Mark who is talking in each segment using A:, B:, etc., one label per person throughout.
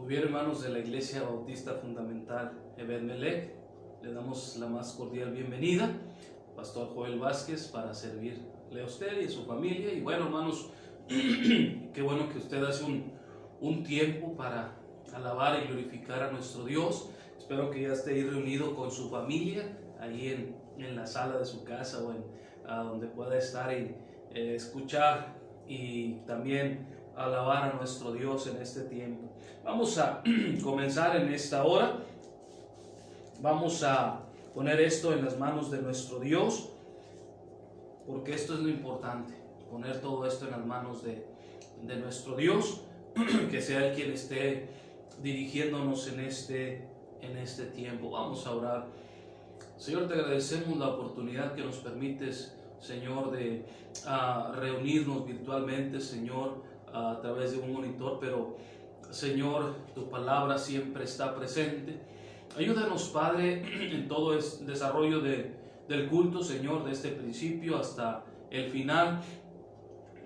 A: Muy bien, hermanos de la Iglesia Bautista Fundamental Ebed Melech, le damos la más cordial bienvenida, Pastor Joel Vázquez, para servirle a usted y a su familia. Y bueno, hermanos, qué bueno que usted hace un tiempo para alabar y glorificar a nuestro Dios. Espero que ya esté ahí reunido con su familia, ahí en la sala de su casa o donde pueda estar y escuchar y también alabar a nuestro Dios en este tiempo. Vamos a comenzar en esta hora. Vamos a poner esto en las manos de nuestro Dios, porque esto es lo importante, poner todo esto en las manos de nuestro Dios, que sea Él quien esté dirigiéndonos en este tiempo. Vamos a orar. Señor, te agradecemos la oportunidad que nos permites, Señor, de reunirnos virtualmente, Señor, a través de un monitor, pero Señor, tu palabra siempre está presente. Ayúdanos, Padre, en todo el desarrollo del culto, Señor, de este principio hasta el final.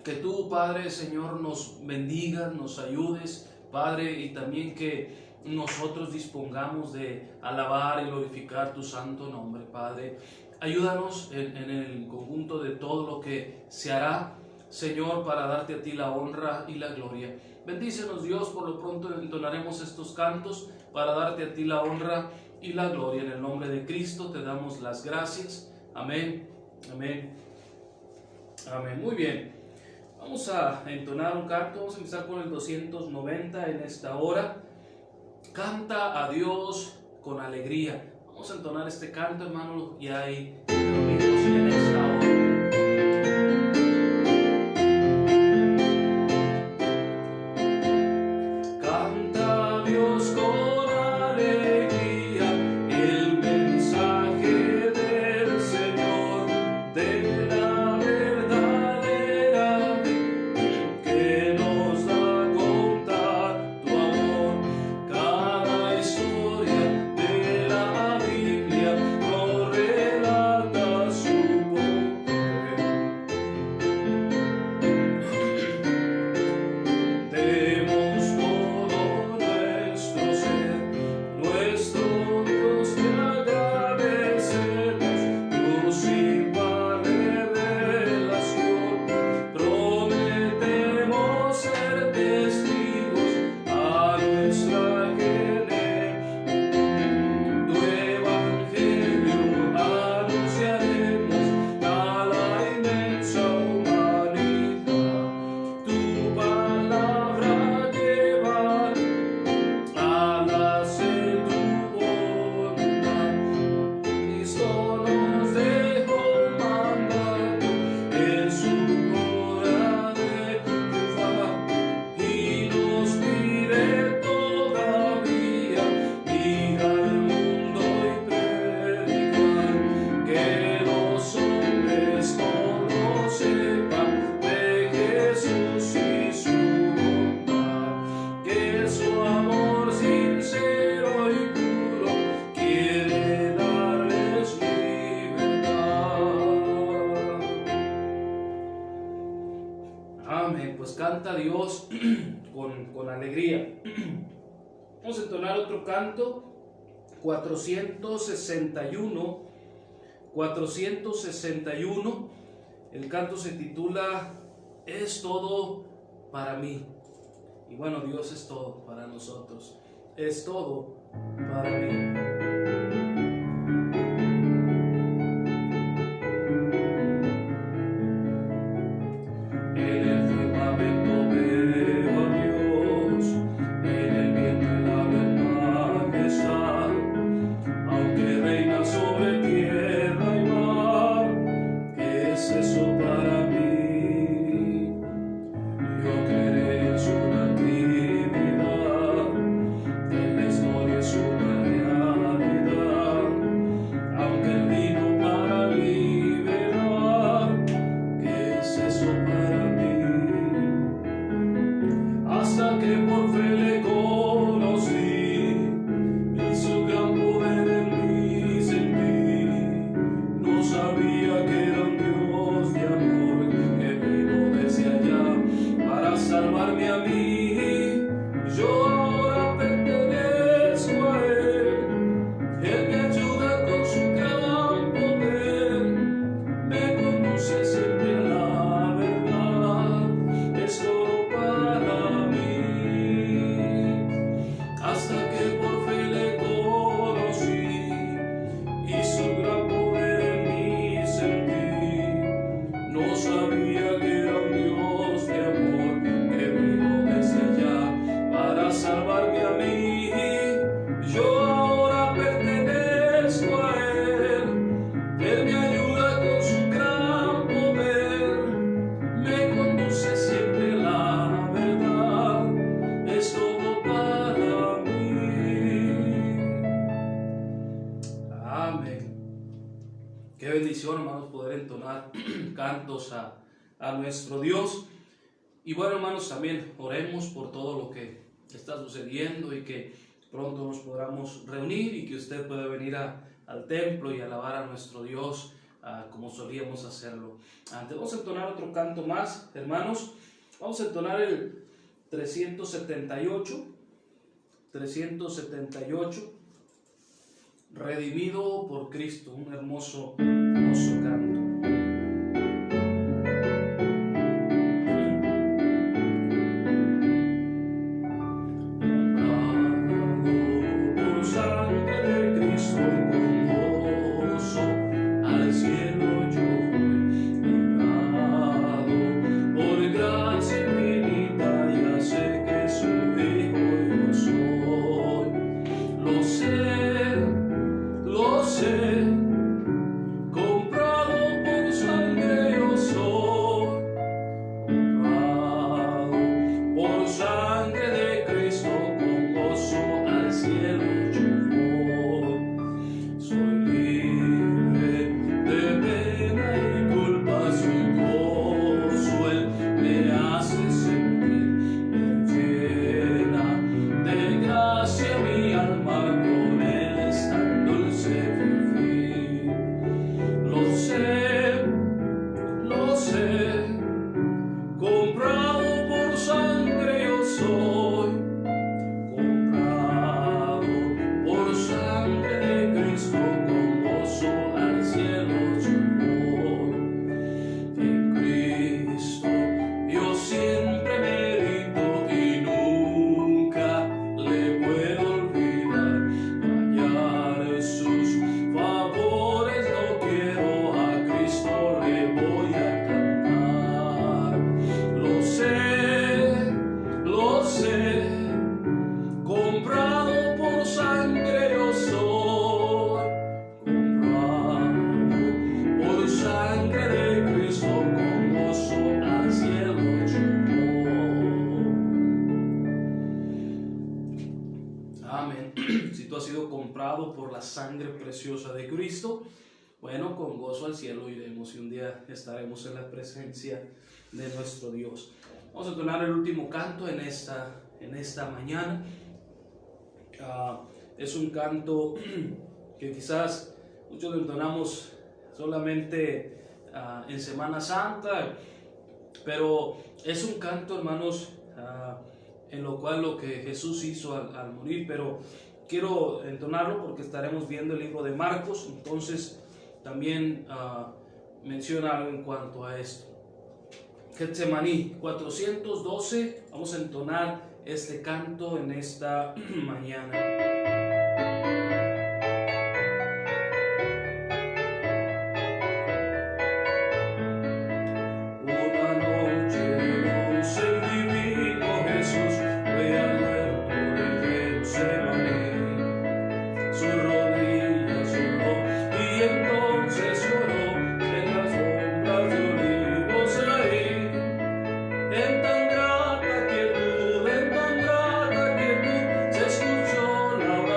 A: Que tú, Padre, Señor, nos bendigas, nos ayudes, Padre, y también que nosotros dispongamos de alabar y glorificar tu santo nombre, Padre. Ayúdanos en el conjunto de todo lo que se hará, Señor, para darte a ti la honra y la gloria. Bendícenos, Dios. Por lo pronto entonaremos estos cantos para darte a ti la honra y la gloria. En el nombre de Cristo te damos las gracias. Amén, amén, amén. Muy bien, vamos a entonar un canto. Vamos a empezar con el 290 en esta hora. Canta a Dios con alegría. Vamos a entonar este canto, hermano, y ahí reunidos en esta hora. Canta a Dios con alegría. Vamos a entonar otro canto, 461. El canto se titula Es todo para mí. Y bueno, Dios es todo para nosotros. Es todo para mí. Salvarme a mí, yo ahora Qué bendición, hermanos, poder entonar cantos a nuestro Dios. Y bueno, hermanos, también oremos por todo lo que está sucediendo y que pronto nos podamos reunir y que usted pueda venir al templo y alabar a nuestro Dios como solíamos hacerlo antes. Vamos a entonar otro canto más, hermanos. Vamos a entonar el 378, Redimido por Cristo, un hermoso canto. Por la sangre preciosa de Cristo, bueno, con gozo al cielo iremos y un día estaremos en la presencia de nuestro Dios. Vamos a entonar el último canto en esta mañana. Es un canto que quizás muchos lo entonamos solamente en Semana Santa, pero es un canto, hermanos, en lo cual lo que Jesús hizo al morir, pero quiero entonarlo porque estaremos viendo el libro de Marcos, entonces también menciona algo en cuanto a esto. Getsemaní 412, vamos a entonar este canto en esta mañana.
B: En tan grata quietud, se escuchó la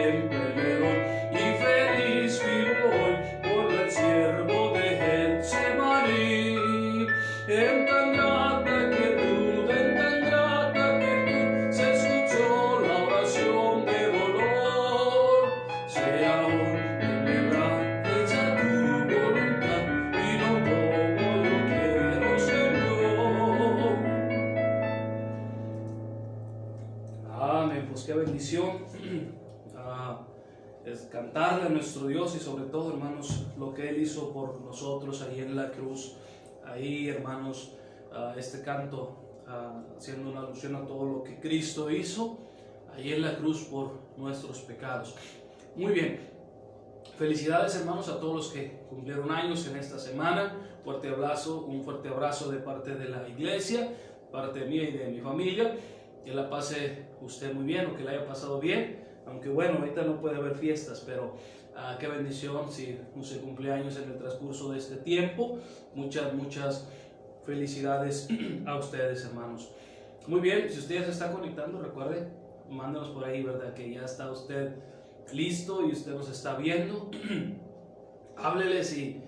A: siempre le doy. Y feliz vivo hoy por el siervo de Getsemaní. En tan grata quietud, en tan grata quietud, se escuchó la oración de dolor. Sea hoy en verdad hecha tu voluntad y no como yo quiero, Señor. Amén. Pues qué bendición es cantarle a nuestro Dios, y sobre todo, hermanos, lo que Él hizo por nosotros ahí en la cruz. Ahí, hermanos, este canto haciendo una alusión a todo lo que Cristo hizo ahí en la cruz por nuestros pecados. Muy bien, felicidades, hermanos, a todos los que cumplieron años en esta semana. Un fuerte abrazo de parte de la iglesia, parte mía y de mi familia. Que la pase usted muy bien, o que la haya pasado bien, aunque bueno, ahorita no puede haber fiestas, pero qué bendición si se cumple años en el transcurso de este tiempo. Muchas felicidades a ustedes, hermanos. Muy bien, si usted ya se está conectando, recuerde, mándenos por ahí, ¿verdad? Que ya está usted listo y usted nos está viendo. Háblele si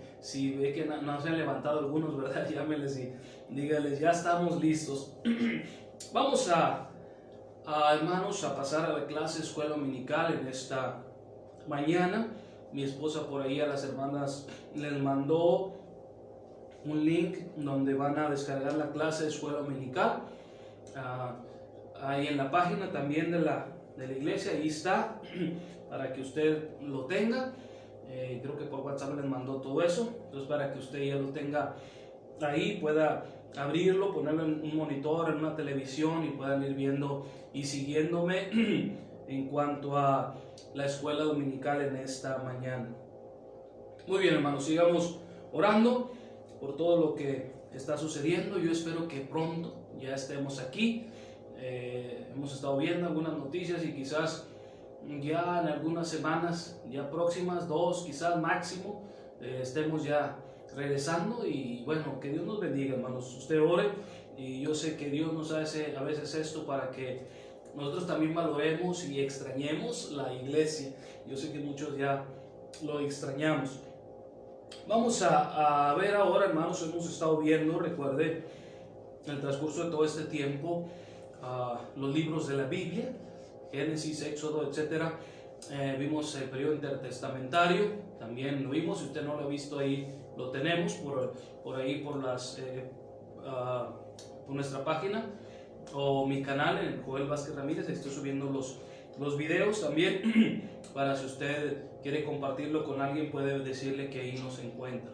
A: ve que no se han levantado algunos, ¿verdad? Llámeles y dígales, ya estamos listos. Vamos hermanos, a pasar a la clase escuela dominical en esta mañana. Mi esposa por ahí a las hermanas les mandó un link donde van a descargar la clase de escuela dominical. Ahí en la página también de la iglesia, ahí está, para que usted lo tenga. Creo que por WhatsApp les mandó todo eso, entonces para que usted ya lo tenga ahí, pueda abrirlo, ponerlo en un monitor, en una televisión, y puedan ir viendo y siguiéndome en cuanto a la escuela dominical en esta mañana. Muy bien, hermanos, sigamos orando por todo lo que está sucediendo. Yo espero que pronto ya estemos aquí. Hemos estado viendo algunas noticias y quizás ya en algunas semanas, ya próximas, 2 quizás máximo, estemos ya regresando. Y bueno, que Dios nos bendiga, hermanos. Usted ore, y yo sé que Dios nos hace a veces esto para que nosotros también valoremos y extrañemos la iglesia. Yo sé que muchos ya lo extrañamos. Vamos a ver ahora, hermanos, hemos estado viendo, recuerde, en el transcurso de todo este tiempo, los libros de la Biblia, Génesis, Éxodo, etc. Vimos el periodo intertestamentario, también lo vimos. Si usted no lo ha visto, ahí lo tenemos por ahí, por nuestra página o mi canal en Joel Vázquez Ramírez. Estoy subiendo los videos también para si usted quiere compartirlo con alguien, puede decirle que ahí nos encuentra.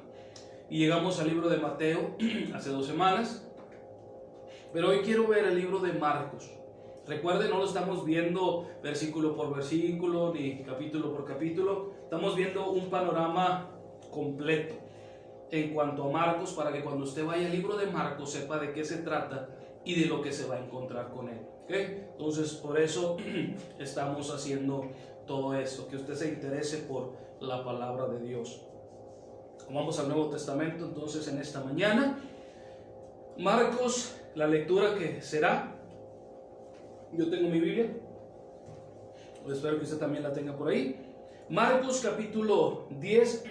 A: Y llegamos al libro de Mateo hace 2 semanas, pero hoy quiero ver el libro de Marcos. Recuerden, no lo estamos viendo versículo por versículo ni capítulo por capítulo, estamos viendo un panorama completo en cuanto a Marcos, para que cuando usted vaya al libro de Marcos sepa de qué se trata y de lo que se va a encontrar con él. ¿Okay? Entonces, por eso estamos haciendo todo esto, que usted se interese por la palabra de Dios. Vamos al Nuevo Testamento entonces en esta mañana. Marcos, la lectura que será, yo tengo mi Biblia, espero que usted también la tenga por ahí. Marcos capítulo 10,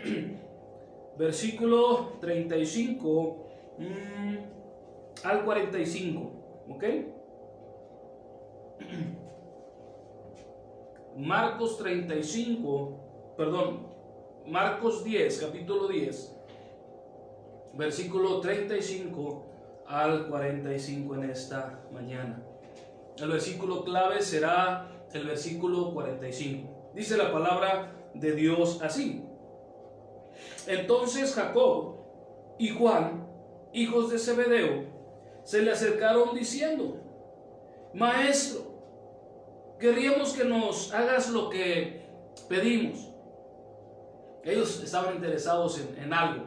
A: versículo 35 al 45, ¿ok? Marcos 10, capítulo 10, versículo 35 al 45 en esta mañana. El versículo clave será el versículo 45. Dice la palabra de Dios así: Entonces Jacob y Juan, hijos de Zebedeo, se le acercaron diciendo: Maestro, querríamos que nos hagas lo que pedimos. Ellos estaban interesados en algo.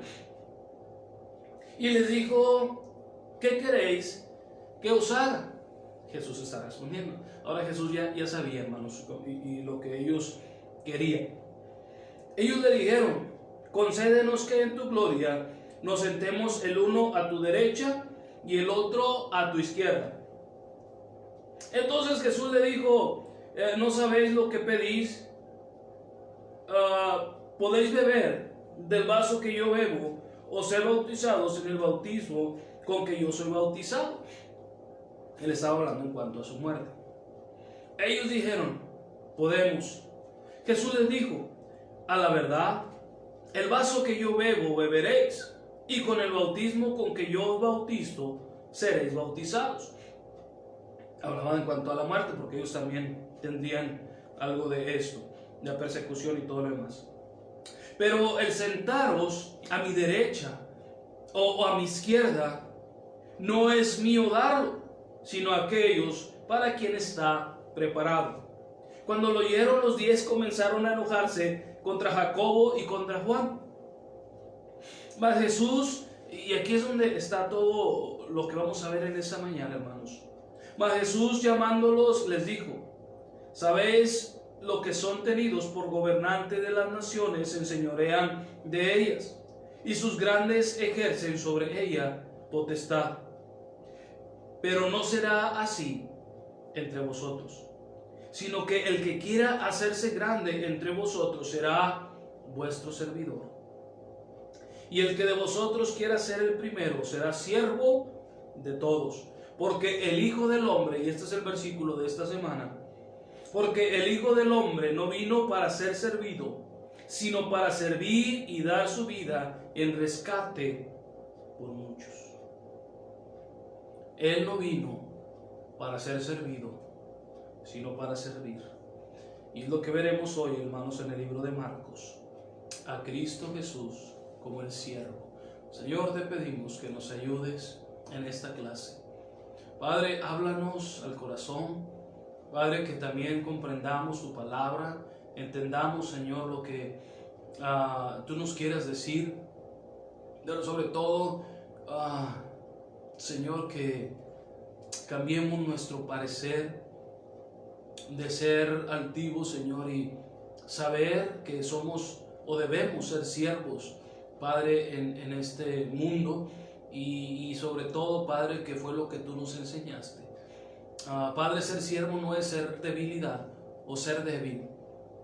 A: Y les dijo: ¿qué queréis que os haga? Jesús está respondiendo. Ahora Jesús ya sabía, hermanos, y lo que ellos querían. Ellos le dijeron: concédenos que en tu gloria nos sentemos el uno a tu derecha y el otro a tu izquierda. Entonces Jesús le dijo: ¿no sabéis lo que pedís? podéis beber del vaso que yo bebo, o ser bautizados en el bautismo con que yo soy bautizado. Él estaba hablando en cuanto a su muerte. Ellos dijeron, podemos. Jesús les dijo, a la verdad, el vaso que yo bebo beberéis, y con el bautismo con que yo os bautizo seréis bautizados. Hablaban en cuanto a la muerte, porque ellos también tendrían algo de esto, de la persecución y todo lo demás. Pero el sentaros a mi derecha o a mi izquierda no es mío darlo, sino aquellos para quien está preparado. Cuando lo oyeron, los 10 comenzaron a enojarse contra Jacobo y contra Juan. Mas Jesús, y aquí es donde está todo lo que vamos a ver en esta mañana, hermanos. Mas Jesús, llamándolos, les dijo, ¿sabéis lo que son tenidos por gobernante de las naciones? Se enseñorean de ellas, y sus grandes ejercen sobre ella potestad. Pero no será así entre vosotros, sino que el que quiera hacerse grande entre vosotros será vuestro servidor. Y el que de vosotros quiera ser el primero será siervo de todos. Porque el Hijo del Hombre, y este es el versículo de esta semana, porque el Hijo del Hombre no vino para ser servido, sino para servir y dar su vida en rescate por muchos. Él no vino para ser servido, sino para servir. Y es lo que veremos hoy, hermanos, en el libro de Marcos. A Cristo Jesús como el siervo. Señor, te pedimos que nos ayudes en esta clase. Padre, háblanos al corazón. Padre, que también comprendamos tu palabra, entendamos, Señor, lo que tú nos quieras decir. Pero sobre todo, Señor, que cambiemos nuestro parecer de ser altivos, Señor, y saber que somos o debemos ser siervos, Padre, en este mundo, y sobre todo, Padre, que fue lo que tú nos enseñaste. Padre, ser siervo no es ser debilidad o ser débil,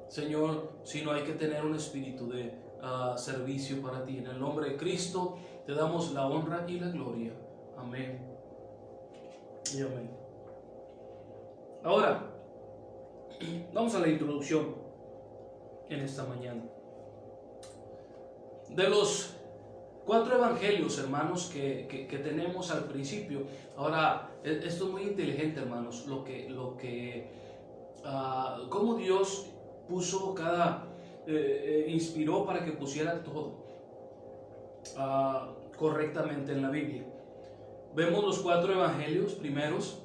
A: Señor, sino hay que tener un espíritu de servicio para ti. En el nombre de Cristo te damos la honra y la gloria. Amén y amén. Ahora, vamos a la introducción en esta mañana. De los 4 evangelios, hermanos, que tenemos al principio. Ahora, esto es muy inteligente, hermanos, cómo Dios puso inspiró para que pusiera todo correctamente en la Biblia. Vemos los 4 evangelios primeros,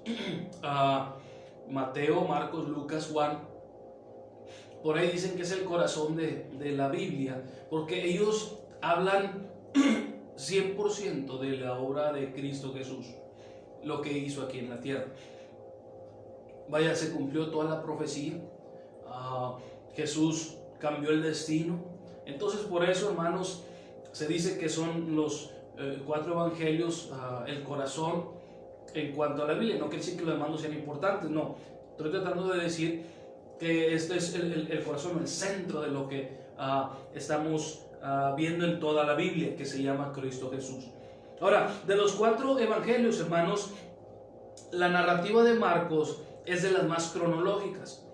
A: Mateo, Marcos, Lucas, Juan. Por ahí dicen que es el corazón de la Biblia, porque ellos hablan 100% de la obra de Cristo Jesús, lo que hizo aquí en la tierra. Vaya, se cumplió toda la profecía. Jesús cambió el destino. Entonces, por eso, hermanos, se dice que son los 4 evangelios el corazón en cuanto a la Biblia. No quiere decir que los demás no sean importantes, no. Estoy tratando de decir que este es el corazón, el centro de lo que estamos viendo en toda la Biblia, que se llama Cristo Jesús. Ahora, de los 4 evangelios, hermanos, la narrativa de Marcos es de las más cronológicas.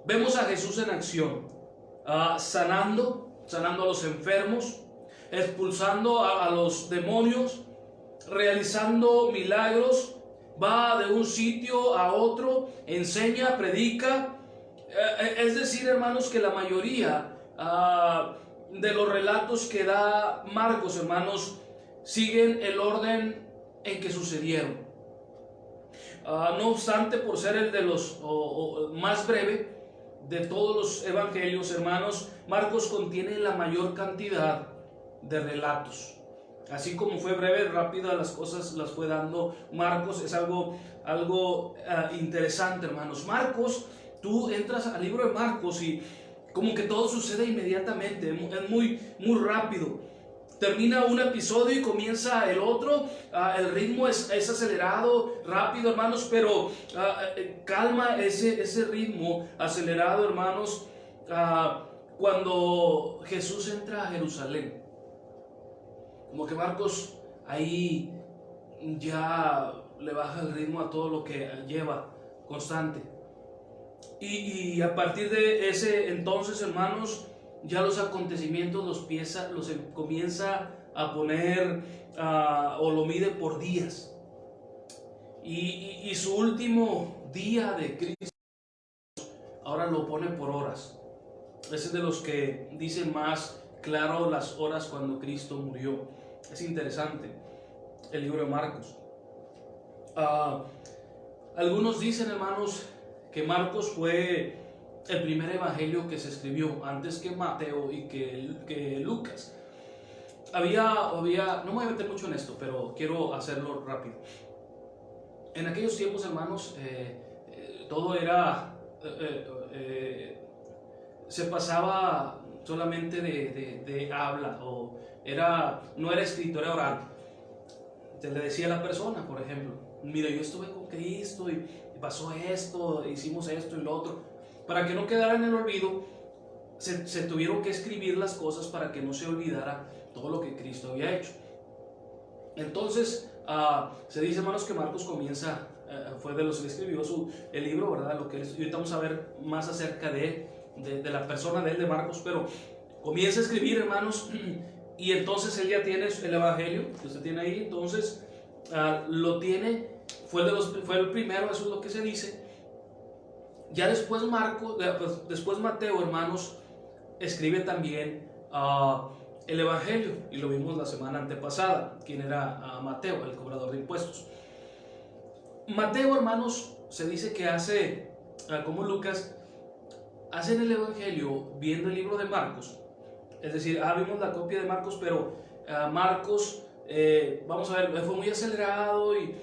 A: Vemos a Jesús en acción, sanando a los enfermos, expulsando a los demonios, realizando milagros, va de un sitio a otro, enseña, predica. Es decir, hermanos, que la mayoría de los relatos que da Marcos, hermanos, siguen el orden en que sucedieron. No obstante, por ser el de los más breve de todos los evangelios, hermanos, Marcos contiene la mayor cantidad de relatos. Así como fue breve, rápida, las cosas las fue dando Marcos. Es algo interesante, hermanos. Marcos, tú entras al libro de Marcos y como que todo sucede inmediatamente, es muy rápido. Termina un episodio y comienza el otro. El ritmo es acelerado, rápido, hermanos, pero calma ese ritmo acelerado, hermanos, cuando Jesús entra a Jerusalén, como que Marcos ahí ya le baja el ritmo a todo lo que lleva constante. Y a partir de ese entonces, hermanos, ya los acontecimientos los comienza a poner o lo mide por días. Y su último día de Cristo ahora lo pone por horas. Ese es de los que dicen más claro las horas cuando Cristo murió. Es interesante el libro de Marcos. Algunos dicen, hermanos, que Marcos fue el primer evangelio que se escribió antes que Mateo y que Lucas. No me voy a meter mucho en esto, pero quiero hacerlo rápido. En aquellos tiempos, hermanos, todo era se pasaba solamente de habla, o no era escrito, era oral. Se le decía a la persona, por ejemplo, mira, yo estuve con Cristo y pasó esto, hicimos esto y lo otro. Para que no quedara en el olvido, se tuvieron que escribir las cosas para que no se olvidara todo lo que Cristo había hecho. Entonces, se dice, hermanos, que Marcos comienza, fue de los que escribió el libro, ¿verdad? Lo que es, y ahorita vamos a ver más acerca de la persona de él, de Marcos, pero comienza a escribir, hermanos, y entonces él ya tiene el evangelio que usted tiene ahí. Entonces lo tiene, fue el primero, eso es lo que se dice. Ya después después Mateo, hermanos, escribe también el evangelio, y lo vimos la semana antepasada. ¿Quién era Mateo? El cobrador de impuestos. Mateo, hermanos, se dice que hace, como Lucas, hacen el evangelio viendo el libro de Marcos. Es decir, vimos la copia de Marcos, pero Marcos, vamos a ver, fue muy acelerado y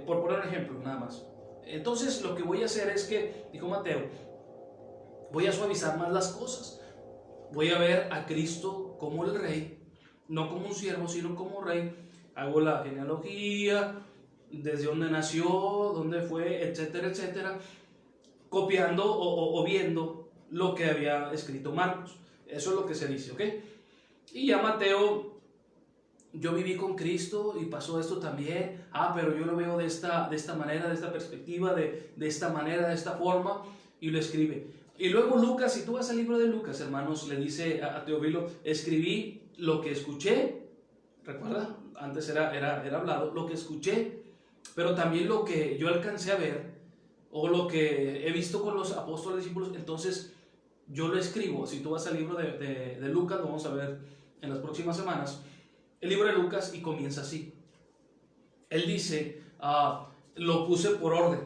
A: por poner un ejemplo, nada más. Entonces lo que voy a hacer es que, dijo Mateo, voy a suavizar más las cosas. Voy a ver a Cristo como el rey, no como un siervo, sino como rey. Hago la genealogía, desde dónde nació, dónde fue, etcétera, etcétera, copiando o viendo lo que había escrito Marcos. Eso es lo que se dice, ¿ok? Y ya Mateo, yo viví con Cristo y pasó esto también. Pero yo lo veo de esta manera, de esta perspectiva, de esta manera, de esta forma, y lo escribe. Y luego Lucas, si tú vas al libro de Lucas, hermanos, le dice a Teófilo, escribí lo que escuché. Recuerda, antes era hablado, lo que escuché, pero también lo que yo alcancé a ver, o lo que he visto con los apóstoles y discípulos. Entonces yo lo escribo. Si tú vas al libro de Lucas, lo vamos a ver en las próximas semanas, el libro de Lucas, y comienza así. Él dice, lo puse por orden,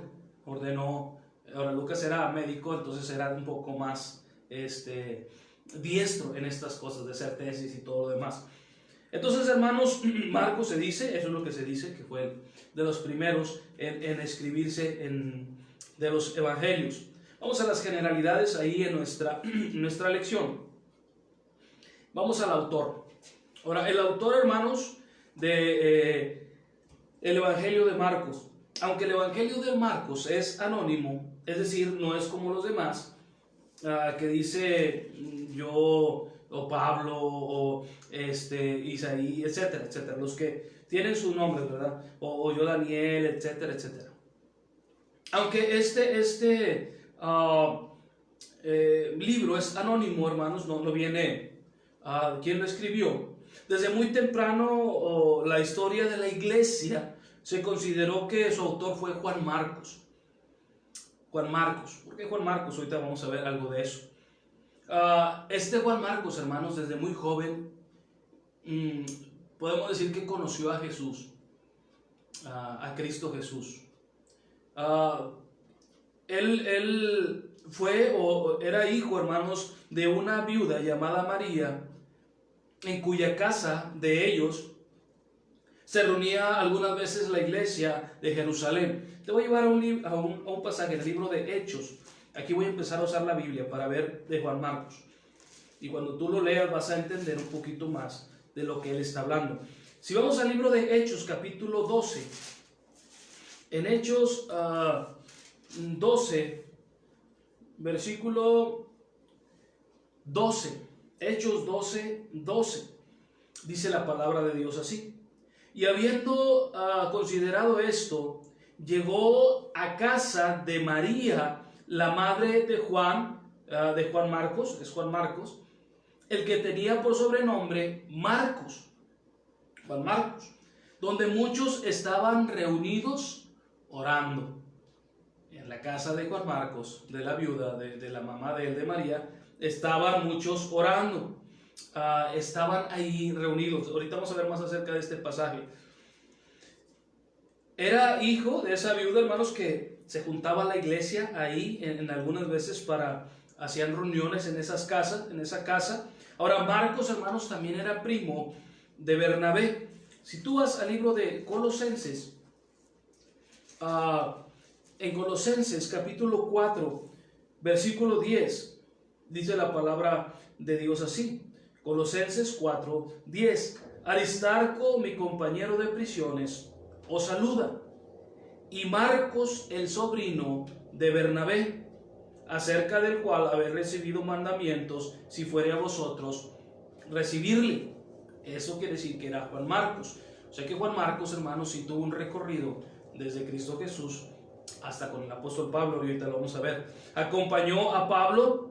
A: ordenó. Ahora Lucas era médico, entonces era un poco más diestro en estas cosas de hacer tesis y todo lo demás. Entonces, hermanos, Marcos se dice, eso es lo que se dice, que fue de los primeros en escribirse de los evangelios. Vamos a las generalidades ahí en nuestra lección. Vamos al autor. Ahora, el autor, hermanos, el evangelio de Marcos. Aunque el evangelio de Marcos es anónimo, es decir, no es como los demás, que dice yo, o Pablo, o Isaí, etcétera, etcétera, los que tienen sus nombres, ¿verdad? O yo, Daniel, etcétera, etcétera. Aunque este libro es anónimo, hermanos, no viene quién lo escribió. Desde muy temprano la historia de la iglesia se consideró que su autor fue Juan Marcos. Juan Marcos. ¿Por qué Juan Marcos? Ahorita vamos a ver algo de eso. Juan Marcos, hermanos, desde muy joven, podemos decir que conoció a Jesús, a Cristo Jesús. Él fue o era hijo, hermanos, de una viuda llamada María, en cuya casa de ellos se reunía algunas veces la iglesia de Jerusalén. Te voy a llevar a un pasaje del libro de Hechos. Aquí voy a empezar a usar la Biblia para ver de Juan Marcos. Y cuando tú lo leas vas a entender un poquito más de lo que él está hablando. Si vamos al libro de Hechos, capítulo 12. En Hechos 12, versículo 12. Hechos 12, 12. Dice la palabra de Dios así. Y habiendo considerado esto, llegó a casa de María, la madre de Juan Marcos, es Juan Marcos, el que tenía por sobrenombre Marcos, Juan Marcos, donde muchos estaban reunidos orando. En la casa de Juan Marcos, de la viuda, de la mamá de él, de María, estaban muchos orando. Estaban ahí reunidos. Ahorita vamos a ver más acerca de este pasaje. Era hijo de esa viuda, hermanos, que se juntaba a la iglesia ahí en algunas veces hacían reuniones en esa casa. Ahora, Marcos, hermanos, también era primo de Bernabé. Si tú vas al libro de Colosenses, en Colosenses capítulo 4, versículo 10, dice la palabra de Dios así. Colosenses 4, 10. Aristarco, mi compañero de prisiones, os saluda, y Marcos, el sobrino de Bernabé, acerca del cual habéis recibido mandamientos, si fuere a vosotros recibirle. Eso quiere decir que era Juan Marcos. O sea que Juan Marcos, hermanos, sí tuvo un recorrido desde Cristo Jesús hasta con el apóstol Pablo, y ahorita lo vamos a ver. Acompañó a Pablo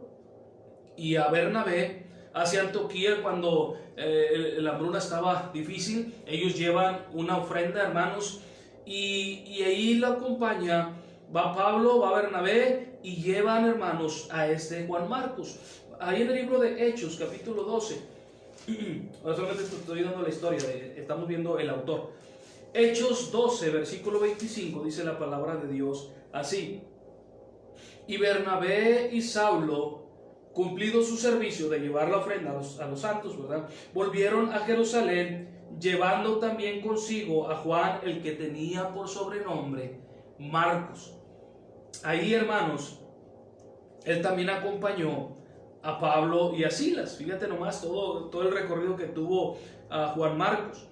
A: y a Bernabé hacia Antioquía cuando la hambruna estaba difícil. Ellos llevan una ofrenda, hermanos, y ahí lo acompaña, va Pablo, va Bernabé, y llevan, hermanos, a este Juan Marcos. Ahí en el libro de Hechos, capítulo 12, ahora solamente estoy dando la historia, estamos viendo el autor. Hechos 12, versículo 25, dice la palabra de Dios así. Y Bernabé y Saulo, cumplido su servicio de llevar la ofrenda a los santos, ¿verdad?, volvieron a Jerusalén, llevando también consigo a Juan, el que tenía por sobrenombre Marcos. Ahí, hermanos, él también acompañó a Pablo y a Silas. Fíjate nomás todo el recorrido que tuvo Juan Marcos.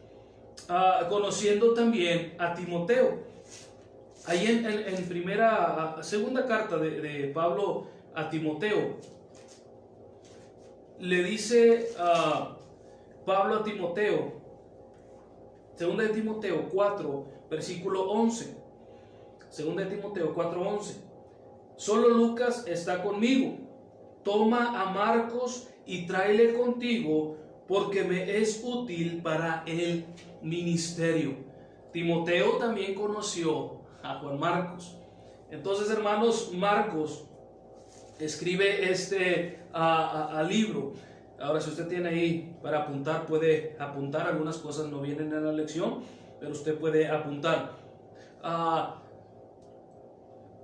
A: Conociendo también a Timoteo. Ahí en segunda carta de Pablo a Timoteo, le dice Pablo a Timoteo, segunda de Timoteo 4, versículo 11. Segunda de Timoteo 4, 11. Solo Lucas está conmigo. Toma a Marcos y tráele contigo, porque me es útil para el ministerio. Timoteo también conoció a Juan Marcos. Entonces, hermanos, Marcos escribe este libro. Ahora, si usted tiene ahí para apuntar, puede apuntar. Algunas cosas no vienen en la lección, pero usted puede apuntar.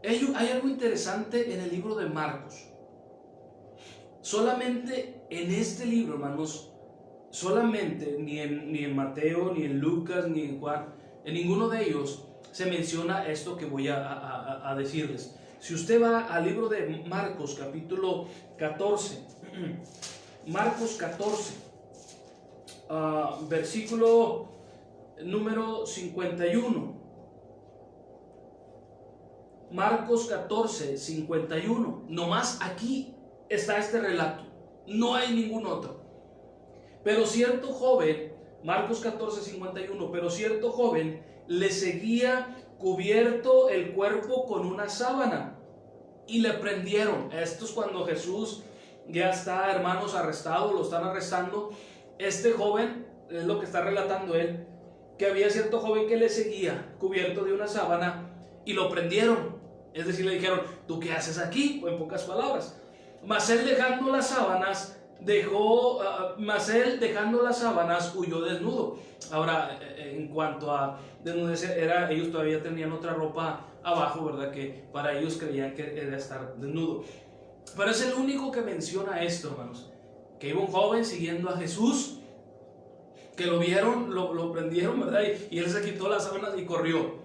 A: Hay algo interesante en el libro de Marcos. Solamente en este libro, hermanos, solamente ni en Mateo, ni en Lucas, ni en Juan, en ninguno de ellos se menciona esto que voy a decirles. Si usted va al libro de Marcos, capítulo 14, Marcos 14, versículo número 51. Marcos 14, 51. Nomás aquí está este relato, no hay ningún otro. Pero cierto joven, Marcos 14, 51, pero cierto joven le seguía cubierto el cuerpo con una sábana y le prendieron. Esto es cuando Jesús ya está, hermanos, arrestado, lo están arrestando. Este joven, es lo que está relatando él, que había cierto joven que le seguía cubierto de una sábana y lo prendieron. Es decir, le dijeron, ¿tú qué haces aquí? O en pocas palabras. Mas él dejando las sábanas, dejando las sábanas, huyó desnudo. Ahora, en cuanto a desnudez, ellos todavía tenían otra ropa abajo, ¿verdad? Que para ellos creían que era estar desnudo. Pero es el único que menciona esto, hermanos. Que iba un joven siguiendo a Jesús, que lo vieron, lo prendieron, ¿verdad? Y él se quitó las sábanas y corrió.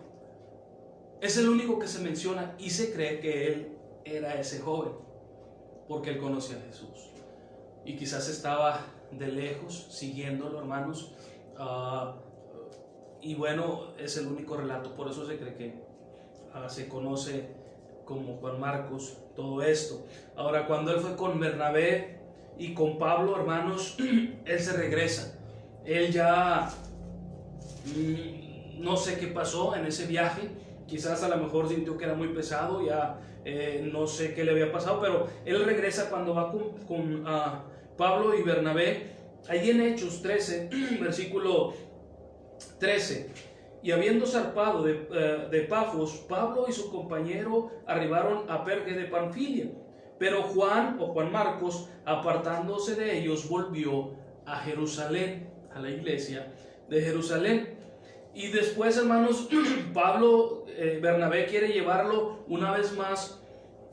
A: Es el único que se menciona, y se cree que él era ese joven, porque él conocía a Jesús. Y quizás estaba de lejos siguiéndolo, hermanos. Y bueno, es el único relato, por eso se cree que se conoce como Juan Marcos todo esto. Ahora, cuando él fue con Bernabé y con Pablo, hermanos, él se regresa. Él ya no sé qué pasó en ese viaje, quizás a lo mejor sintió que era muy pesado, ya no sé qué le había pasado, pero él regresa cuando va con Pablo y Bernabé, ahí en Hechos 13, versículo 13. Y habiendo zarpado de Pafos, Pablo y su compañero arribaron a Perge de Panfilia, pero Juan o Juan Marcos, apartándose de ellos, volvió a Jerusalén, a la iglesia de Jerusalén. Y después, hermanos, Pablo, Bernabé quiere llevarlo una vez más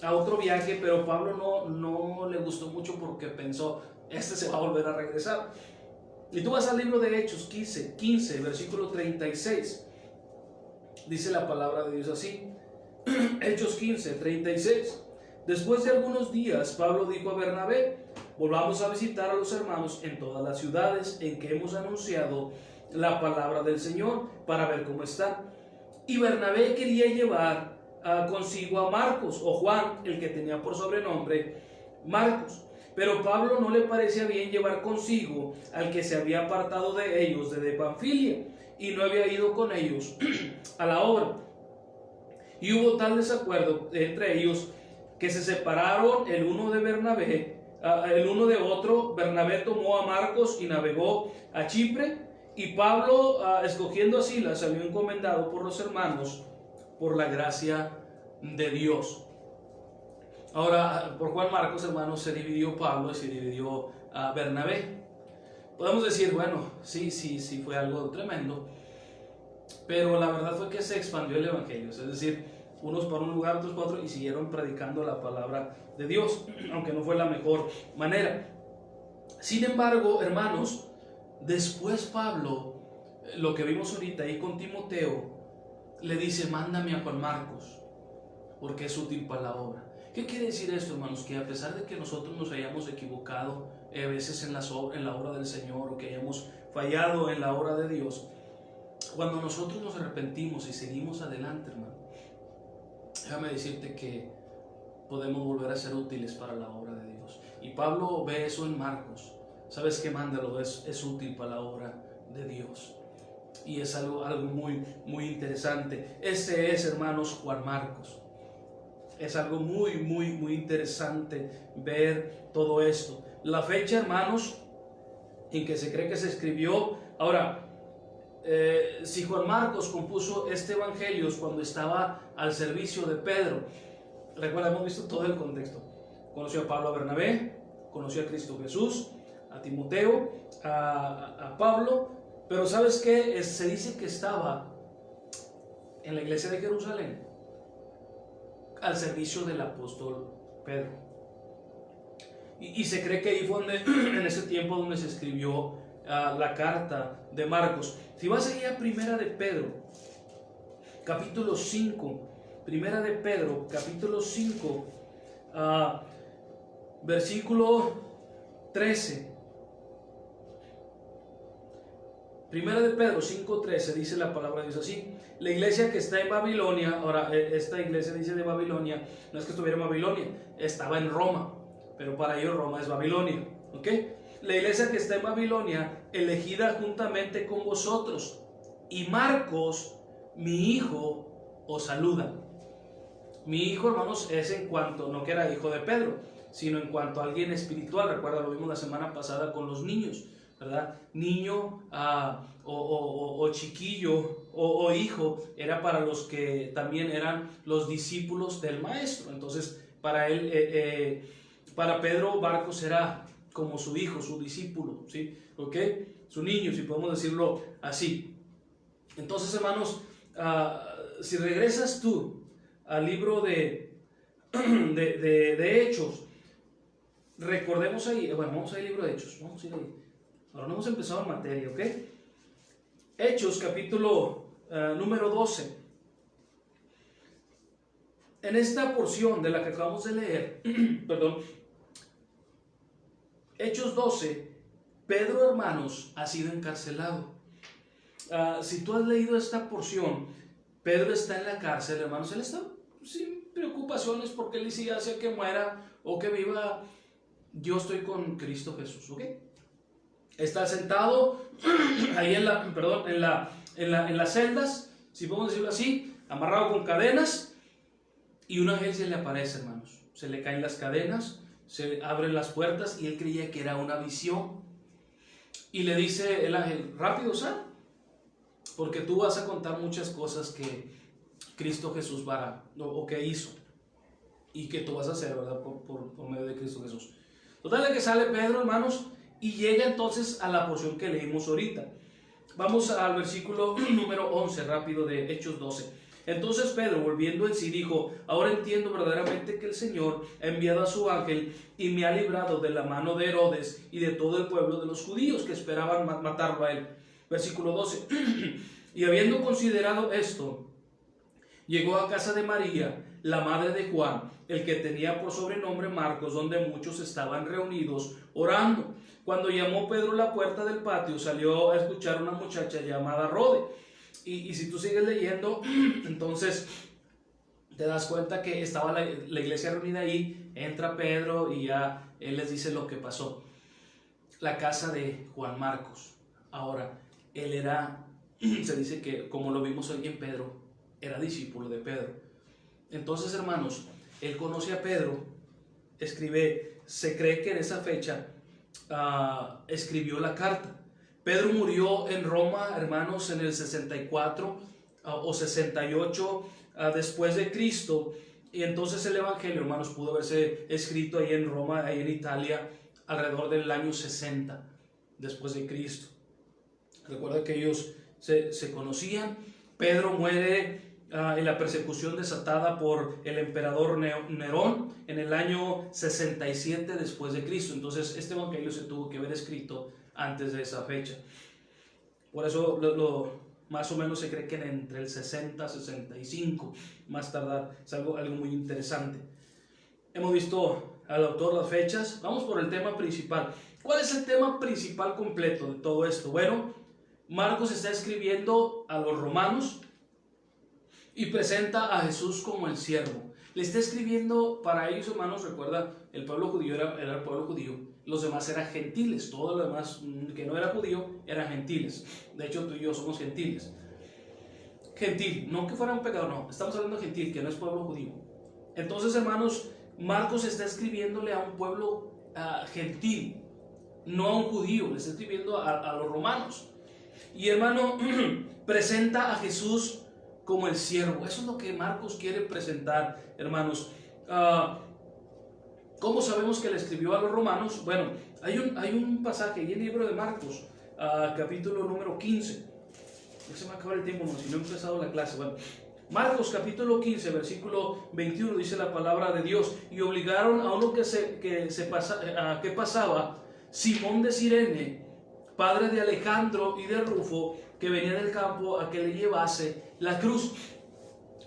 A: a otro viaje, pero Pablo no le gustó mucho porque pensó, este se va a volver a regresar. Y tú vas al libro de Hechos 15, versículo 36. Dice la palabra de Dios así. Hechos 15, 36. Después de algunos días, Pablo dijo a Bernabé, volvamos a visitar a los hermanos en todas las ciudades en que hemos anunciado la palabra del Señor para ver cómo están. Y Bernabé quería llevar consigo a Marcos o Juan, el que tenía por sobrenombre Marcos. Pero Pablo no le parecía bien llevar consigo al que se había apartado de ellos desde Panfilia y no había ido con ellos a la obra. Y hubo tal desacuerdo entre ellos que se separaron el uno de otro. Bernabé tomó a Marcos y navegó a Chipre, y Pablo, escogiendo a Silas, salió encomendado por los hermanos por la gracia de Dios. Ahora, por Juan Marcos, hermanos, se dividió Pablo y se dividió Bernabé. Podemos decir, bueno, sí, fue algo tremendo, pero la verdad fue que se expandió el evangelio, es decir, unos para un lugar, otros para otro, y siguieron predicando la palabra de Dios, aunque no fue la mejor manera. Sin embargo, hermanos, después Pablo, lo que vimos ahorita ahí con Timoteo, le dice, mándame a Juan Marcos, porque es útil para la obra. ¿Qué quiere decir esto, hermanos? Que a pesar de que nosotros nos hayamos equivocado a veces en la obra del Señor, o que hayamos fallado en la obra de Dios, cuando nosotros nos arrepentimos y seguimos adelante, hermano, déjame decirte que podemos volver a ser útiles para la obra de Dios. Y Pablo ve eso en Marcos. ¿Sabes qué? Mándalo, es útil para la obra de Dios. Y es algo muy, muy interesante. Este es, hermanos, Juan Marcos. Es algo muy, muy, muy interesante ver todo esto. La fecha, hermanos, en que se cree que se escribió. Ahora, si Juan Marcos compuso este evangelio cuando estaba al servicio de Pedro, recuerda, hemos visto todo el contexto. Conoció a Pablo, a Bernabé, conoció a Cristo Jesús, a Timoteo, a Pablo, pero ¿sabes qué? Se dice que estaba en la iglesia de Jerusalén al servicio del apóstol Pedro. Y se cree que ahí fue en ese tiempo donde se escribió la carta de Marcos. Si vas allá a Primera de Pedro, capítulo 5, Primera de Pedro, capítulo 5, versículo 13. Primera de Pedro 5:13 dice la palabra de Dios así. La iglesia que está en Babilonia, ahora esta iglesia dice de Babilonia, no es que estuviera en Babilonia, estaba en Roma, pero para ellos Roma es Babilonia, ¿ok? La iglesia que está en Babilonia, elegida juntamente con vosotros, y Marcos, mi hijo, os saluda. Mi hijo, hermanos, es en cuanto, no que era hijo de Pedro, sino en cuanto a alguien espiritual. Recuerda, lo vimos la semana pasada con los niños, ¿verdad? Niño o chiquillo o hijo era para los que también eran los discípulos del maestro. Entonces, para él, para Pedro, Marcos era como su hijo, su discípulo, ¿sí? ¿Ok? Su niño, si podemos decirlo así. Entonces, hermanos, si regresas tú al libro de Hechos, recordemos ahí, bueno, vamos al libro de Hechos, vamos a ir ahí. Ahora no hemos empezado en materia, ¿ok? Hechos, capítulo número 12. En esta porción de la que acabamos de leer, perdón, Hechos 12, Pedro, hermanos, ha sido encarcelado. Si tú has leído esta porción, Pedro está en la cárcel, hermanos, él está sin preocupaciones porque él decía, sea que muera o que viva, yo estoy con Cristo Jesús, ¿ok? Está sentado ahí en las celdas, si podemos decirlo así, amarrado con cadenas, y un ángel se le aparece, hermanos. Se le caen las cadenas, se abren las puertas, y él creía que era una visión. Y le dice el ángel: rápido sal, porque tú vas a contar muchas cosas que Cristo Jesús o que hizo, y que tú vas a hacer, ¿verdad? Por medio de Cristo Jesús. Total de que sale Pedro, hermanos, y llega entonces a la porción que leímos ahorita. Vamos al versículo número 11, rápido, de Hechos 12. Entonces Pedro, volviendo en sí, dijo: ahora entiendo verdaderamente que el Señor ha enviado a su ángel y me ha librado de la mano de Herodes y de todo el pueblo de los judíos que esperaban matarlo a él. Versículo 12. Y habiendo considerado esto, llegó a casa de María, la madre de Juan, el que tenía por sobrenombre Marcos, donde muchos estaban reunidos orando. Cuando llamó Pedro a la puerta del patio, salió a escuchar a una muchacha llamada Rode. Y si tú sigues leyendo, entonces te das cuenta que estaba la iglesia reunida ahí. Entra Pedro y ya él les dice lo que pasó. La casa de Juan Marcos. Ahora, él era, se dice que, como lo vimos hoy en Pedro, era discípulo de Pedro. Entonces, hermanos, él conoce a Pedro, se cree que en esa fecha escribió la carta. Pedro murió en Roma, hermanos, en el 64 o 68 después de Cristo. Y entonces el Evangelio, hermanos, pudo haberse escrito ahí en Roma, ahí en Italia, alrededor del año 60 después de Cristo. Recuerda que ellos se conocían. Pedro muere en la persecución desatada por el emperador Nerón en el año 67 después de Cristo. Entonces este Evangelio se tuvo que haber escrito antes de esa fecha. Por eso más o menos se cree que entre el 60 y 65 más tardar. Es algo muy interesante. Hemos visto al autor, las fechas. Vamos por el tema principal. ¿Cuál es el tema principal completo de todo esto? Bueno, Marcos está escribiendo a los romanos y presenta a Jesús como el siervo. Le está escribiendo para ellos, hermanos. Recuerda, el pueblo judío era el pueblo judío. Los demás eran gentiles. Todo lo demás que no era judío eran gentiles. De hecho, tú y yo somos gentiles. Gentil, no que fuera un pecado, no. Estamos hablando de gentil, que no es pueblo judío. Entonces, hermanos, Marcos está escribiéndole a un pueblo gentil, no a un judío. Le está escribiendo a los romanos. Y, hermano, presenta a Jesús como el siervo. Eso es lo que Marcos quiere presentar, hermanos. ¿Cómo sabemos que le escribió a los romanos? Bueno, hay un pasaje en el libro de Marcos, capítulo número 15. Ya se me acaba el tiempo, si no he empezado la clase. Bueno, Marcos capítulo 15, versículo 21, dice la palabra de Dios: y obligaron a uno que pasaba, Simón de Cirene, padre de Alejandro y de Rufo, que venía del campo, a que le llevase la cruz.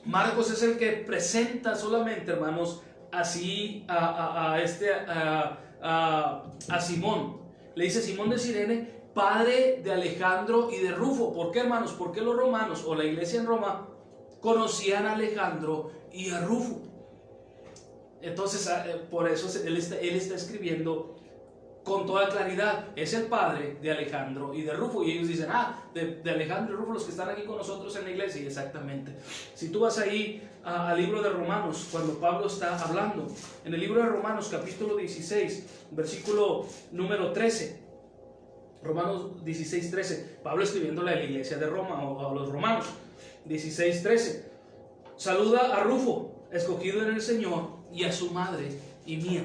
A: Marcos es el que presenta solamente, hermanos, así a Simón. Le dice Simón de Cirene, padre de Alejandro y de Rufo. ¿Por qué, hermanos? Porque los romanos, o la iglesia en Roma, conocían a Alejandro y a Rufo. Entonces, por eso él está escribiendo con toda claridad: es el padre de Alejandro y de Rufo. Y ellos dicen: de Alejandro y Rufo, los que están aquí con nosotros en la iglesia. Y exactamente, si tú vas ahí al libro de Romanos, cuando Pablo está hablando, en el libro de Romanos capítulo 16, versículo número 13, Romanos 16, 13, Pablo escribiéndole a la iglesia de Roma, o a los romanos. 16, 13: saluda a Rufo, escogido en el Señor, y a su madre y mía.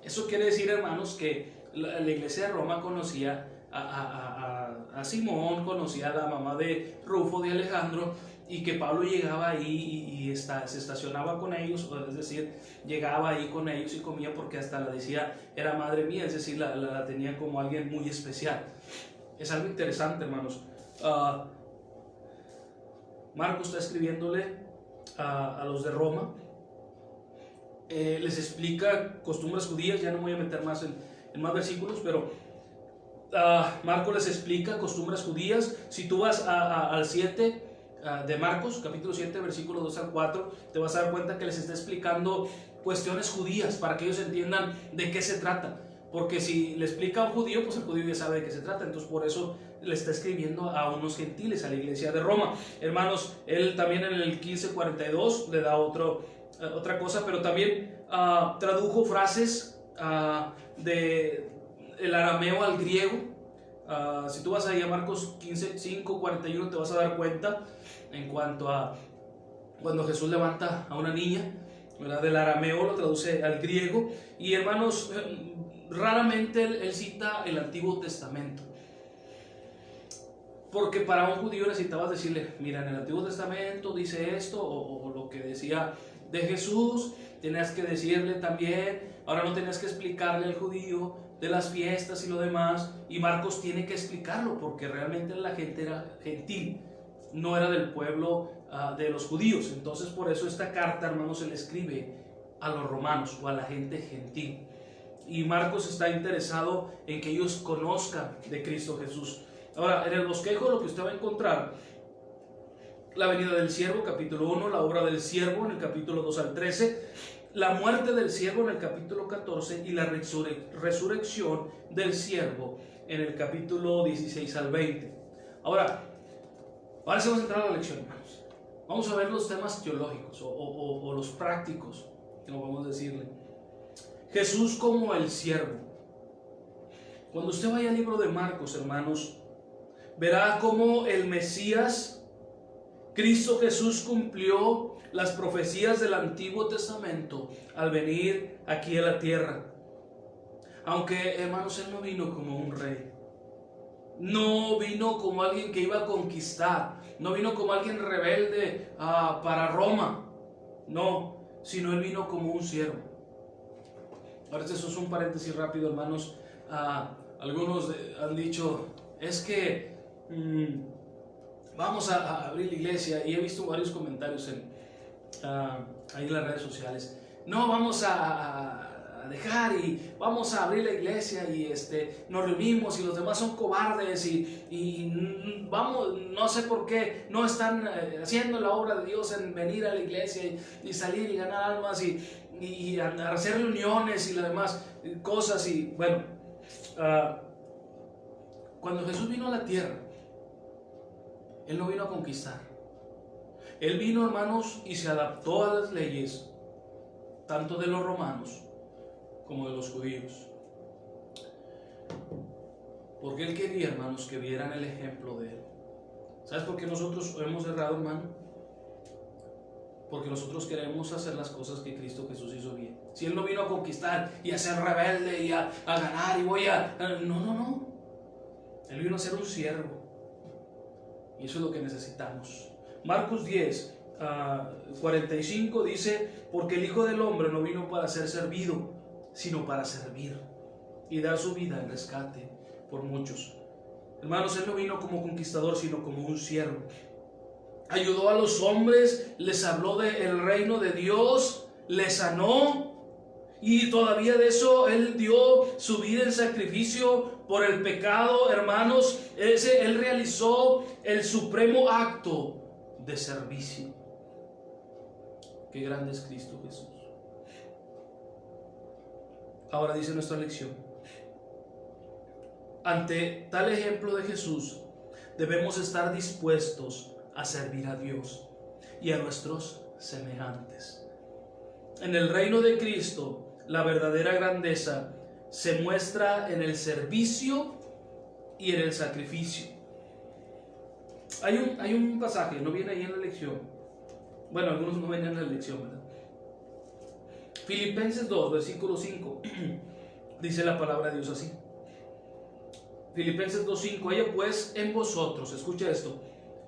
A: Eso quiere decir, hermanos, que la iglesia de Roma conocía a Simón, conocía a la mamá de Rufo, de Alejandro, y que Pablo llegaba ahí y se estacionaba con ellos, es decir, llegaba ahí con ellos y comía, porque hasta la decía era madre mía, es decir, la tenía como alguien muy especial. Es algo interesante, hermanos. Marcos está escribiéndole a los de Roma. Les explica costumbres judías. Ya no me voy a meter más en más versículos, pero Marcos les explica costumbres judías. Si tú vas al 7 de Marcos, capítulo 7, versículo 2 al 4, te vas a dar cuenta que les está explicando cuestiones judías para que ellos entiendan de qué se trata. porque si le explica a un judío, pues el judío ya sabe de qué se trata. Entonces por eso le está escribiendo a unos gentiles, a la iglesia de Roma. Hermanos, él también en el 1542 le da otra cosa, pero también tradujo frases del arameo al griego. Si tú vas a ir a Marcos 15, 5, 41, te vas a dar cuenta en cuanto a cuando Jesús levanta a una niña, ¿verdad? Del arameo lo traduce al griego. Y hermanos, raramente él cita el Antiguo Testamento, porque para un judío necesitabas decirle, mira, en el Antiguo Testamento dice esto, o lo que decía de Jesús, tenías que decirle también. Ahora no tenías que explicarle al judío de las fiestas y lo demás, y Marcos tiene que explicarlo, porque realmente la gente era gentil, no era del pueblo de los judíos. Entonces por eso esta carta, hermanos, se le escribe a los romanos o a la gente gentil, y Marcos está interesado en que ellos conozcan de Cristo Jesús. Ahora, en el bosquejo lo que usted va a encontrar: la venida del siervo, capítulo 1, la obra del siervo en el capítulo 2 al 13, la muerte del siervo en el capítulo 14 y la resurrección del siervo en el capítulo 16 al 20. Ahora sí vamos a entrar a la lección, hermanos. Vamos a ver los temas teológicos o los prácticos, como podemos decirle. Jesús como el siervo. Cuando usted vaya al libro de Marcos, hermanos, verá cómo el Mesías, Cristo Jesús, cumplió las profecías del Antiguo Testamento al venir aquí a la tierra. Aunque, hermanos, Él no vino como un rey, no vino como alguien que iba a conquistar, no vino como alguien rebelde para Roma, no, sino Él vino como un siervo. Ahora, eso es un paréntesis rápido, hermanos. Algunos han dicho, es que vamos a abrir la iglesia, y he visto varios comentarios ahí en las redes sociales. No, vamos a dejar y vamos a abrir la iglesia y nos reunimos y los demás son cobardes y vamos, no sé por qué no están haciendo la obra de Dios en venir a la iglesia y salir y ganar almas y hacer reuniones y las demás cosas. Y bueno, cuando Jesús vino a la tierra, Él no vino a conquistar. Él vino, hermanos, y se adaptó a las leyes, tanto de los romanos como de los judíos. Porque Él quería, hermanos, que vieran el ejemplo de Él. ¿Sabes por qué nosotros hemos errado, hermano? Porque nosotros queremos hacer las cosas que Cristo Jesús hizo bien. Si Él no vino a conquistar y a ser rebelde y a ganar y no. Él vino a ser un siervo. Y eso es lo que necesitamos. Marcos 10, 45 dice, porque el Hijo del Hombre no vino para ser servido, sino para servir y dar su vida en rescate por muchos. Hermanos, Él no vino como conquistador, sino como un siervo. Ayudó a los hombres, les habló del reino de Dios, les sanó, y todavía de eso Él dio su vida en sacrificio por el pecado, hermanos. Él realizó el supremo acto de servicio. Qué grande es Cristo Jesús. Ahora dice nuestra lección: ante tal ejemplo de Jesús, debemos estar dispuestos a servir a Dios y a nuestros semejantes. En el reino de Cristo, la verdadera grandeza se muestra en el servicio y en el sacrificio. Hay un pasaje, no viene ahí en la lección. Bueno, algunos no vienen en la lección, ¿verdad? Filipenses 2, versículo 5. Dice la palabra de Dios así. Filipenses 2:5. Haya pues en vosotros, escucha esto,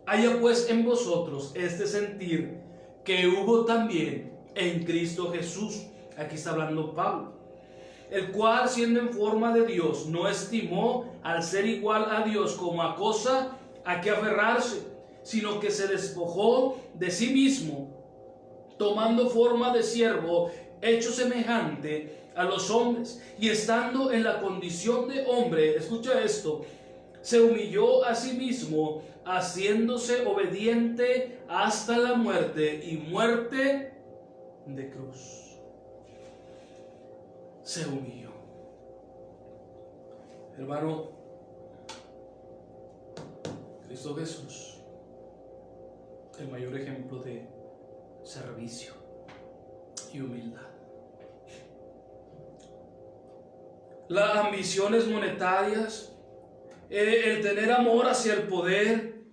A: haya pues en vosotros este sentir que hubo también en Cristo Jesús. Aquí está hablando Pablo, el cual, siendo en forma de Dios, no estimó al ser igual a Dios como a cosa a que aferrarse, sino que se despojó de sí mismo, tomando forma de siervo, hecho semejante a los hombres, y estando en la condición de hombre, escucha esto, se humilló a sí mismo, haciéndose obediente hasta la muerte, y muerte de cruz. Se humilló. Hermano, Cristo Jesús, el mayor ejemplo de servicio y humildad. Las ambiciones monetarias, el tener amor hacia el poder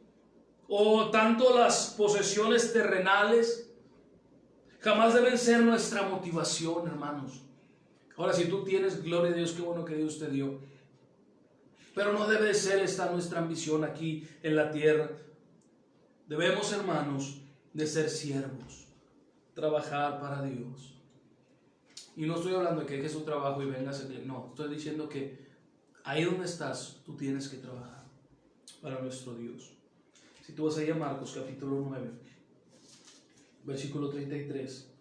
A: o tanto las posesiones terrenales jamás deben ser nuestra motivación, hermanos. Ahora, si tú tienes, gloria a Dios, qué bueno que Dios te dio, pero no debe ser esta nuestra ambición aquí en la tierra. Debemos, hermanos, de ser siervos, trabajar para Dios. Y no estoy hablando de que dejes tu trabajo y vengas a... No, estoy diciendo que ahí donde estás, tú tienes que trabajar para nuestro Dios. Si tú vas ahí a Marcos capítulo 9, versículo 33,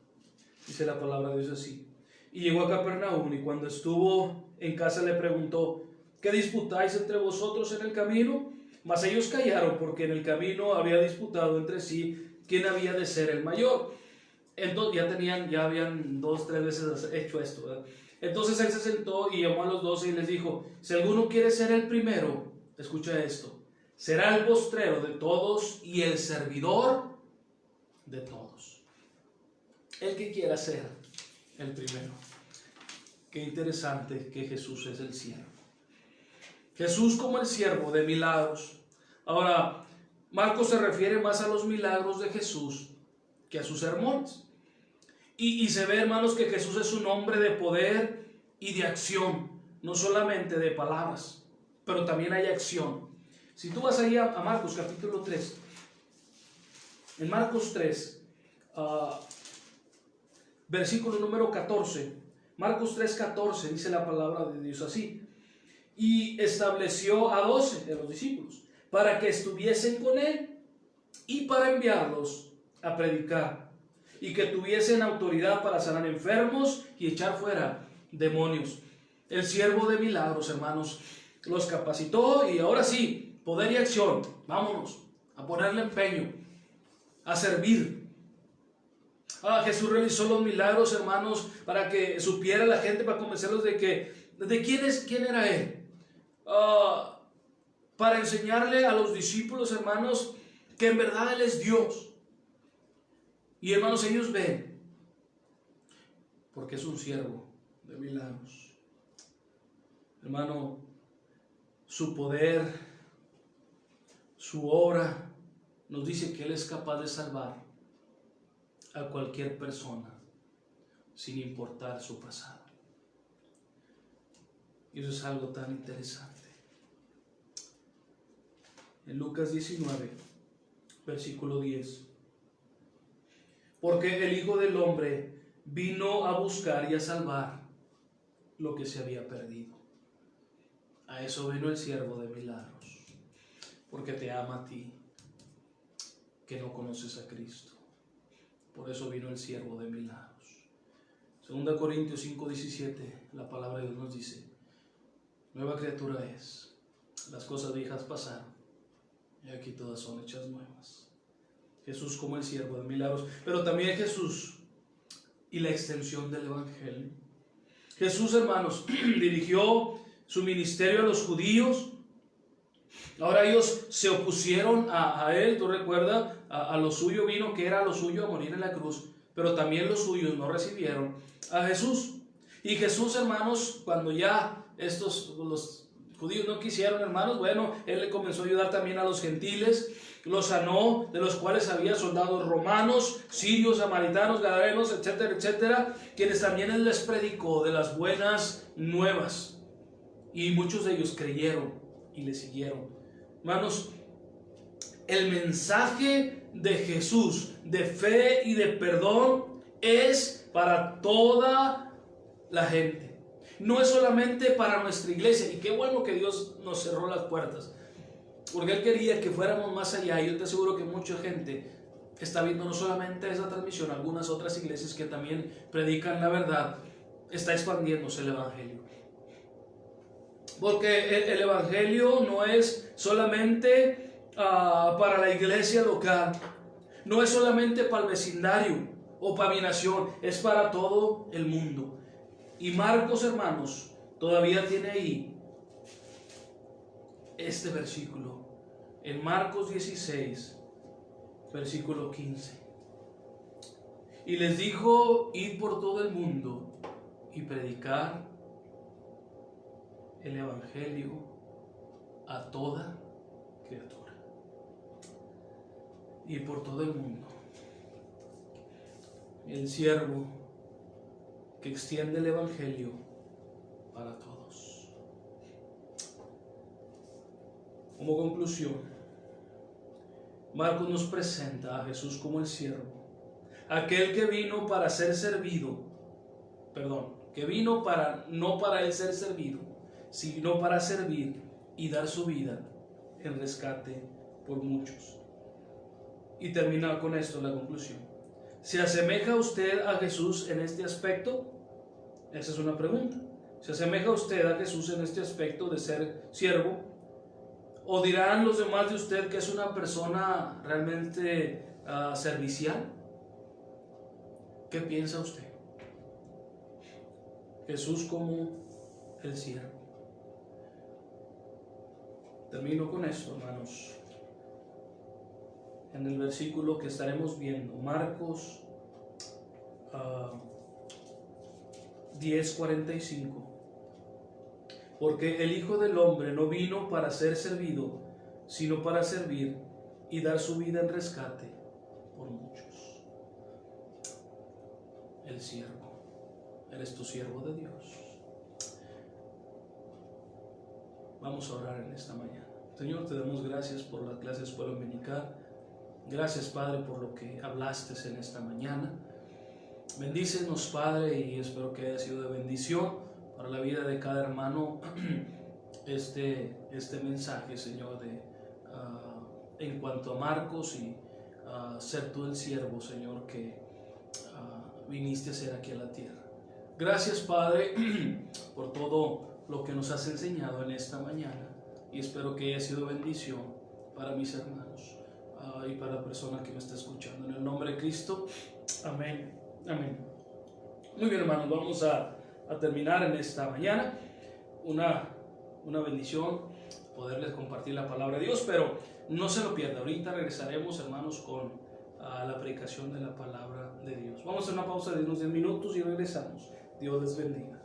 A: dice la palabra de Dios así: y llegó a Capernaum, y cuando estuvo en casa le preguntó: ¿qué disputáis entre vosotros en el camino? Mas ellos callaron, porque en el camino había disputado entre sí quién había de ser el mayor. Entonces ya habían 2 o 3 veces hecho esto, ¿verdad? Entonces él se sentó y llamó a los 12 y les dijo: si alguno quiere ser el primero, escucha esto, será el postrero de todos y el servidor de todos. El que quiera ser el primero. Qué interesante que Jesús es el siervo. Jesús como el siervo de milagros. Ahora, Marcos se refiere más a los milagros de Jesús que a sus sermones. Y se ve, hermanos, que Jesús es un hombre de poder y de acción, no solamente de palabras, pero también hay acción. Si tú vas ahí a Marcos capítulo 3, en Marcos 3, versículo número 14, Marcos 3:14, dice la palabra de Dios así: y estableció a 12 de los discípulos para que estuviesen con él y para enviarlos a predicar, y que tuviesen autoridad para sanar enfermos y echar fuera demonios. El siervo de milagros, hermanos, los capacitó, y ahora sí, poder y acción, vámonos a ponerle empeño, a servir. Jesús realizó los milagros, hermanos, para que supiera la gente, para convencerlos de quién era él, para enseñarle a los discípulos, hermanos, que en verdad él es Dios. Y hermanos, ellos ven, porque es un siervo de milagros. Hermano, su poder, su obra, nos dice que él es capaz de salvar a cualquier persona, sin importar su pasado. Y eso es algo tan interesante. En Lucas 19, versículo 10. Porque el Hijo del Hombre vino a buscar y a salvar lo que se había perdido. A eso vino el siervo de milagros, porque te ama a ti, que no conoces a Cristo. Por eso vino el siervo de milagros. 2 Corintios 5:17, la palabra de Dios nos dice: nueva criatura es, las cosas viejas pasaron, y aquí todas son hechas nuevas. Jesús como el siervo de milagros, pero también Jesús y la extensión del Evangelio. Jesús, hermanos, dirigió su ministerio a los judíos. Ahora ellos se opusieron a él, tú recuerdas, a lo suyo vino, que era lo suyo, a morir en la cruz, pero también los suyos no recibieron a Jesús. Y Jesús, hermanos, cuando ya los judíos no quisieron, hermanos, bueno, él le comenzó a ayudar también a los gentiles, los sanó, de los cuales había soldados romanos, sirios, samaritanos, gadarenos, etcétera, etcétera, quienes también él les predicó de las buenas nuevas, y muchos de ellos creyeron y le siguieron. Hermanos, el mensaje de Jesús de fe y de perdón es para toda la gente. No es solamente para nuestra iglesia, y qué bueno que Dios nos cerró las puertas, porque Él quería que fuéramos más allá. Y yo te aseguro que mucha gente está viendo no solamente esa transmisión, algunas otras iglesias que también predican la verdad, está expandiéndose el Evangelio. Porque el Evangelio no es solamente para la iglesia local, no es solamente para el vecindario o para mi nación, es para todo el mundo. Y Marcos, hermanos, todavía tiene ahí este versículo en Marcos 16, versículo 15. Y les dijo: id por todo el mundo y predicar el evangelio a toda criatura. Y por todo el mundo. El siervo que extiende el evangelio para todos. Como conclusión, Marcos nos presenta a Jesús como el siervo, aquel que vino para ser servido, que vino no para él ser servido, sino para servir y dar su vida en rescate por muchos. Y termina con esto la conclusión. ¿Se asemeja usted a Jesús en este aspecto? Esa es una pregunta. ¿Se asemeja usted a Jesús en este aspecto de ser siervo? ¿O dirán los demás de usted que es una persona realmente servicial? ¿Qué piensa usted? Jesús como el siervo. Termino con esto, hermanos. En el versículo que estaremos viendo, Marcos 10:45. Porque el Hijo del Hombre no vino para ser servido, sino para servir y dar su vida en rescate por muchos. El siervo. ¿Eres tu siervo de Dios? Vamos a orar en esta mañana. Señor, te damos gracias por la clase de escuela dominical. Gracias, Padre, por lo que hablaste en esta mañana. Bendícenos, Padre, y espero que haya sido de bendición para la vida de cada hermano este mensaje, Señor, en cuanto a Marcos y ser tú el siervo, Señor, que viniste a ser aquí a la tierra. Gracias, Padre, por todo lo que nos has enseñado en esta mañana, y espero que haya sido bendición para mis hermanos y para la persona que me está escuchando. En el nombre de Cristo, amén, amén. Muy bien, hermanos, vamos a terminar en esta mañana. Una bendición poderles compartir la palabra de Dios, pero no se lo pierda. Ahorita regresaremos, hermanos, con la predicación de la palabra de Dios. Vamos a hacer una pausa de unos 10 minutos y regresamos. Dios les bendiga.